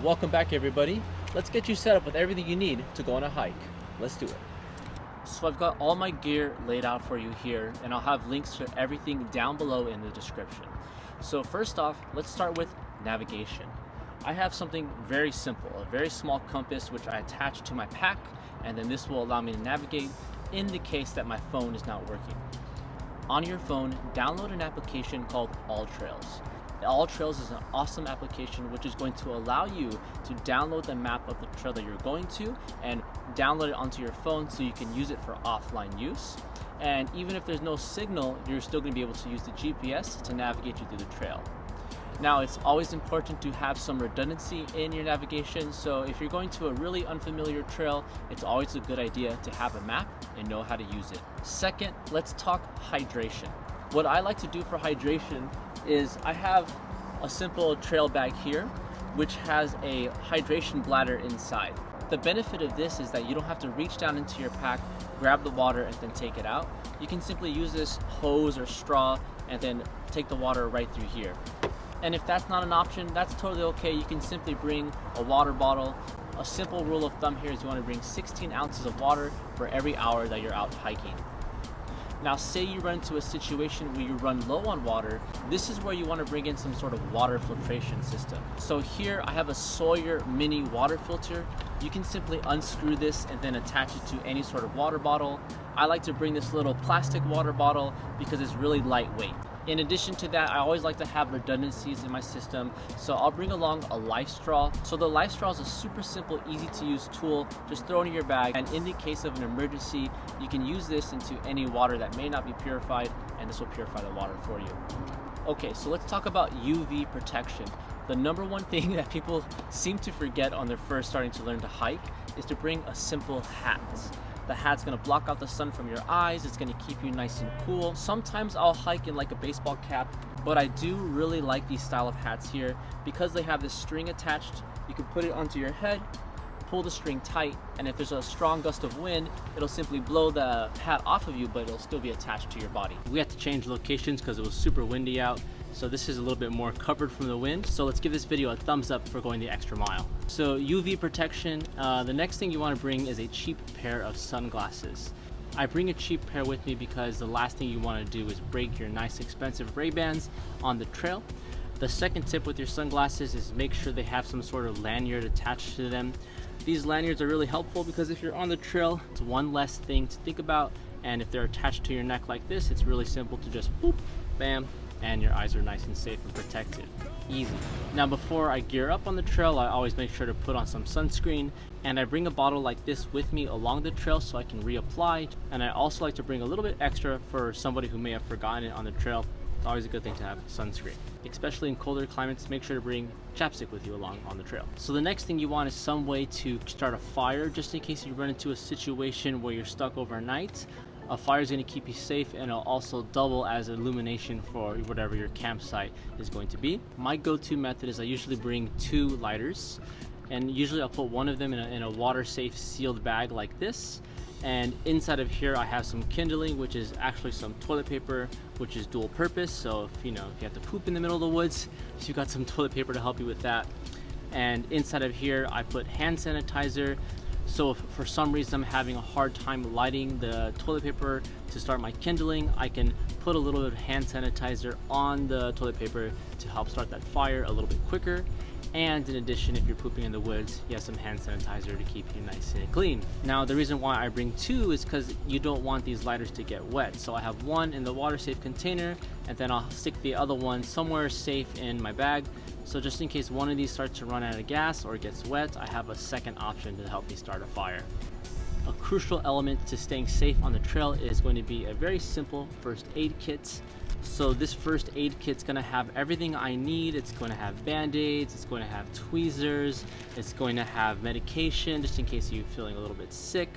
Welcome back, everybody. Let's get you set up with everything you need to go on a hike. Let's do it. So I've got all my gear laid out for you here, and I'll have links to everything down below in the description. So first off, let's start with navigation. I have something very simple, a very small compass which I attach to my pack, and then this will allow me to navigate in the case that my phone is not working. On your phone, download an application called AllTrails. AllTrails is an awesome application which is going to allow you to download the map of the trail that you're going to and download it onto your phone so you can use it for offline use. And even if there's no signal, you're still going to be able to use the GPS to navigate you through the trail. Now, it's always important to have some redundancy in your navigation, so if you're going to a really unfamiliar trail, it's always a good idea to have a map and know how to use it. Second, let's talk hydration. What I like to do for hydration is I have a simple trail bag here which has a hydration bladder inside. The benefit of this is that you don't have to reach down into your pack, grab the water, and then take it out. You can simply use this hose or straw and then take the water right through here. And if that's not an option, that's totally okay. You can simply bring a water bottle. A simple rule of thumb here is you want to bring 16 ounces of water for every hour that you're out hiking. Now, say you run into a situation where you run low on water, this is where you want to bring in some sort of water filtration system. So here I have a Sawyer mini water filter. You can simply unscrew this and then attach it to any sort of water bottle. I like to bring this little plastic water bottle because it's really lightweight. In addition to that, I always like to have redundancies in my system, so I'll bring along a life straw. So the life straw is a super simple, easy to use tool. Just throw it in your bag, and in the case of an emergency, you can use this into any water that may not be purified, and this will purify the water for you. Okay, so let's talk about UV protection. The number one thing that people seem to forget on their first starting to learn to hike is to bring a simple hat. The hat's gonna block out the sun from your eyes. It's gonna keep you nice and cool. Sometimes I'll hike in like a baseball cap, but I do really like these style of hats here because they have this string attached. You can put it onto your head, pull the string tight, and if there's a strong gust of wind, it'll simply blow the hat off of you, but it'll still be attached to your body. We had to change locations because it was super windy out, so this is a little bit more covered from the wind. So let's give this video a thumbs up for going the extra mile. So UV protection, the next thing you want to bring is a cheap pair of sunglasses. I bring a cheap pair with me because the last thing you want to do is break your nice expensive Ray-Bans on the trail. The second tip with your sunglasses is make sure they have some sort of lanyard attached to them. These lanyards are really helpful because if you're on the trail, it's one less thing to think about, and if they're attached to your neck like this, it's really simple to just boop, bam, and your eyes are nice and safe and protected. Easy. Now, before I gear up on the trail, I always make sure to put on some sunscreen, and I bring a bottle like this with me along the trail so I can reapply, and I also like to bring a little bit extra for somebody who may have forgotten it on the trail. It's always a good thing to have sunscreen. Especially in colder climates, make sure to bring chapstick with you along on the trail. So the next thing you want is some way to start a fire, just in case you run into a situation where you're stuck overnight. A fire is going to keep you safe, and it'll also double as illumination for whatever your campsite is going to be. My go-to method is I usually bring 2 lighters, and usually I'll put one of them in a water-safe sealed bag like this. And inside of here I have some kindling, which is actually some toilet paper, which is dual purpose. So if you have to poop in the middle of the woods, you've got some toilet paper to help you with that. And inside of here I put hand sanitizer. So if for some reason I'm having a hard time lighting the toilet paper to start my kindling, I can put a little bit of hand sanitizer on the toilet paper to help start that fire a little bit quicker. And in addition, if you're pooping in the woods, you have some hand sanitizer to keep you nice and clean. Now, the reason why I bring 2 is because you don't want these lighters to get wet. So I have one in the water safe container, and then I'll stick the other one somewhere safe in my bag. So just in case one of these starts to run out of gas or gets wet, I have a second option to help me start a fire. A crucial element to staying safe on the trail is going to be a very simple first aid kit. So this first aid kit's gonna have everything I need. It's going to have band-aids, it's going to have tweezers, it's going to have medication just in case you're feeling a little bit sick.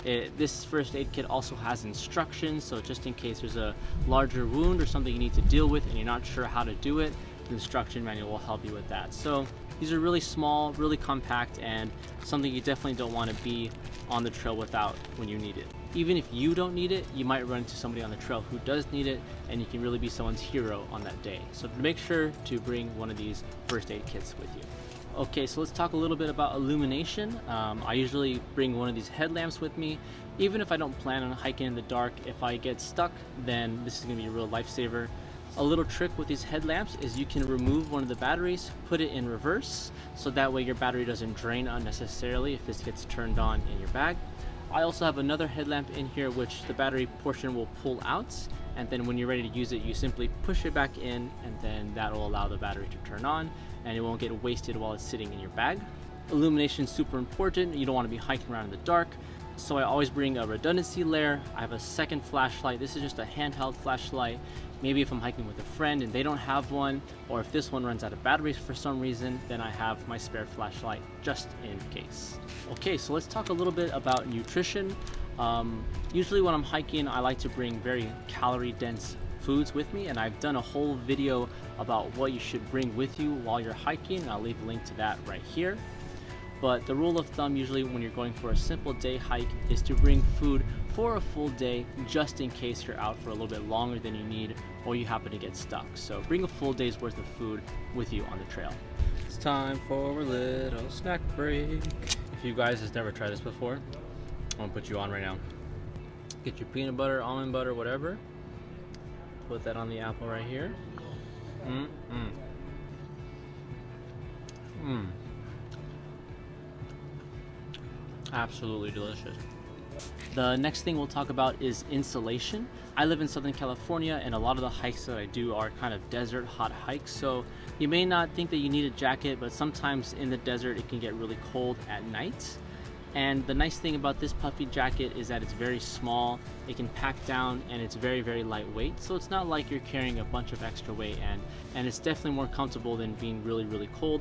This first aid kit also has instructions, so just in case there's a larger wound or something you need to deal with and you're not sure how to do it, the instruction manual will help you with that. So these are really small, really compact, and something you definitely don't want to be on the trail without when you need it. Even if you don't need it, you might run into somebody on the trail who does need it, and you can really be someone's hero on that day. So make sure to bring one of these first aid kits with you. Okay, so let's talk a little bit about illumination. I usually bring one of these headlamps with me. Even if I don't plan on hiking in the dark, if I get stuck, then this is gonna be a real lifesaver. A little trick with these headlamps is you can remove one of the batteries, put it in reverse, so that way your battery doesn't drain unnecessarily if this gets turned on in your bag. I also have another headlamp in here which the battery portion will pull out, and then when you're ready to use it, you simply push it back in, and then that will allow the battery to turn on, and it won't get wasted while it's sitting in your bag. Illumination is super important. You don't want to be hiking around in the dark, so I always bring a redundancy layer. I have a second flashlight. This is just a handheld flashlight. Maybe if I'm hiking with a friend and they don't have one, or if this one runs out of batteries for some reason, then I have my spare flashlight just in case. Okay, so let's talk a little bit about nutrition. Usually when I'm hiking, I like to bring very calorie dense foods with me, and I've done a whole video about what you should bring with you while you're hiking. I'll leave a link to that right here. But the rule of thumb usually when you're going for a simple day hike is to bring food for a full day, just in case you're out for a little bit longer than you need or you happen to get stuck. So bring a full day's worth of food with you on the trail. It's time for a little snack break. If you guys has never tried this before, I'm gonna put you on right now. Get your peanut butter, almond butter, whatever. Put that on the apple right here. Absolutely delicious. The next thing we'll talk about is insulation. I live in Southern California, and a lot of the hikes that I do are kind of desert hot hikes, so you may not think that you need a jacket, but sometimes in the desert it can get really cold at night. And the nice thing about this puffy jacket is that it's very small, it can pack down, and it's very, very lightweight. So it's not like you're carrying a bunch of extra weight, and it's definitely more comfortable than being really, really cold.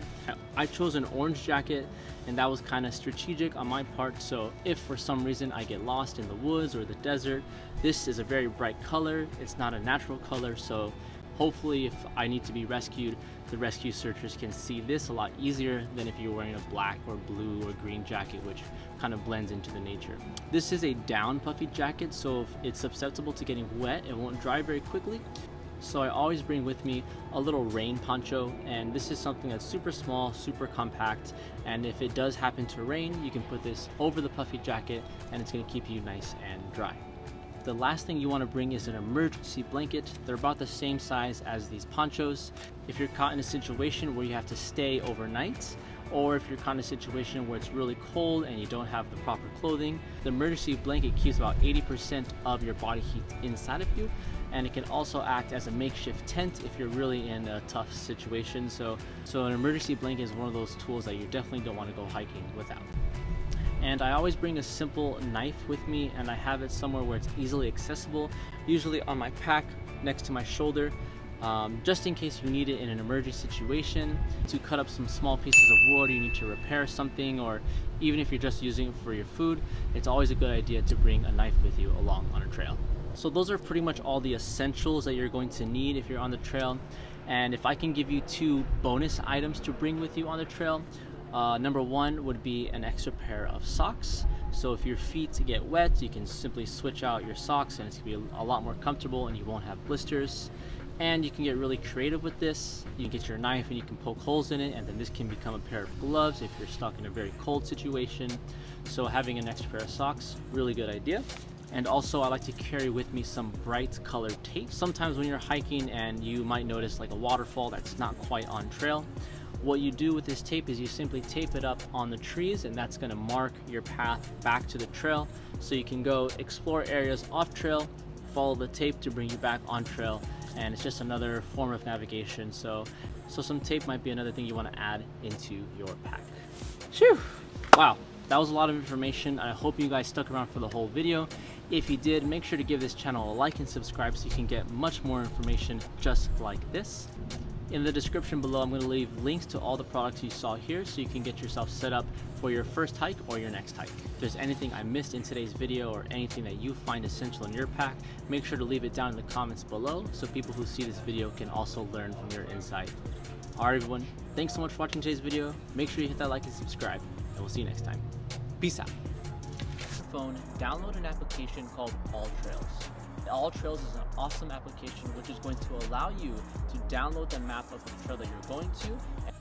I chose an orange jacket, and that was kind of strategic on my part. So if for some reason I get lost in the woods or the desert, this is a very bright color. It's not a natural color, so hopefully if I need to be rescued, the rescue searchers can see this a lot easier than if you're wearing a black or blue or green jacket, which kind of blends into the nature. This is a down puffy jacket, so if it's susceptible to getting wet, it won't dry very quickly. So I always bring with me a little rain poncho, and this is something that's super small, super compact, and if it does happen to rain, you can put this over the puffy jacket and it's going to keep you nice and dry. The last thing you want to bring is an emergency blanket. They're about the same size as these ponchos. If you're caught in a situation where you have to stay overnight, or if you're caught in a situation where it's really cold and you don't have the proper clothing, the emergency blanket keeps about 80% of your body heat inside of you, and it can also act as a makeshift tent if you're really in a tough situation. So an emergency blanket is one of those tools that you definitely don't want to go hiking without. And I always bring a simple knife with me, and I have it somewhere where it's easily accessible, usually on my pack next to my shoulder, just in case you need it in an emergency situation, to cut up some small pieces of wood, you need to repair something, or even if you're just using it for your food, it's always a good idea to bring a knife with you along on a trail. So those are pretty much all the essentials that you're going to need if you're on the trail. And if I can give you 2 bonus items to bring with you on the trail, number 1 would be an extra pair of socks. So if your feet get wet, you can simply switch out your socks and it's gonna be a lot more comfortable and you won't have blisters. And you can get really creative with this. You can get your knife and you can poke holes in it, and then this can become a pair of gloves if you're stuck in a very cold situation. So having an extra pair of socks, really good idea. And also I like to carry with me some bright colored tape. Sometimes when you're hiking and you might notice like a waterfall that's not quite on trail, what you do with this tape is you simply tape it up on the trees, and that's going to mark your path back to the trail, so you can go explore areas off trail, follow the tape to bring you back on trail, and it's just another form of navigation. So some tape might be another thing you want to add into your pack. Phew! Wow, that was a lot of information. I hope you guys stuck around for the whole video. If you did, make sure to give this channel a like and subscribe so you can get much more information just like this. In the description below, I'm going to leave links to all the products you saw here so you can get yourself set up for your first hike or your next hike. If there's anything I missed in today's video or anything that you find essential in your pack, make sure to leave it down in the comments below so people who see this video can also learn from your insight. Alright everyone, thanks so much for watching today's video. Make sure you hit that like and subscribe, and we'll see you next time. Peace out. Phone, download an application called All Trails. All Trails is an awesome application which is going to allow you to download the map of the trail that you're going to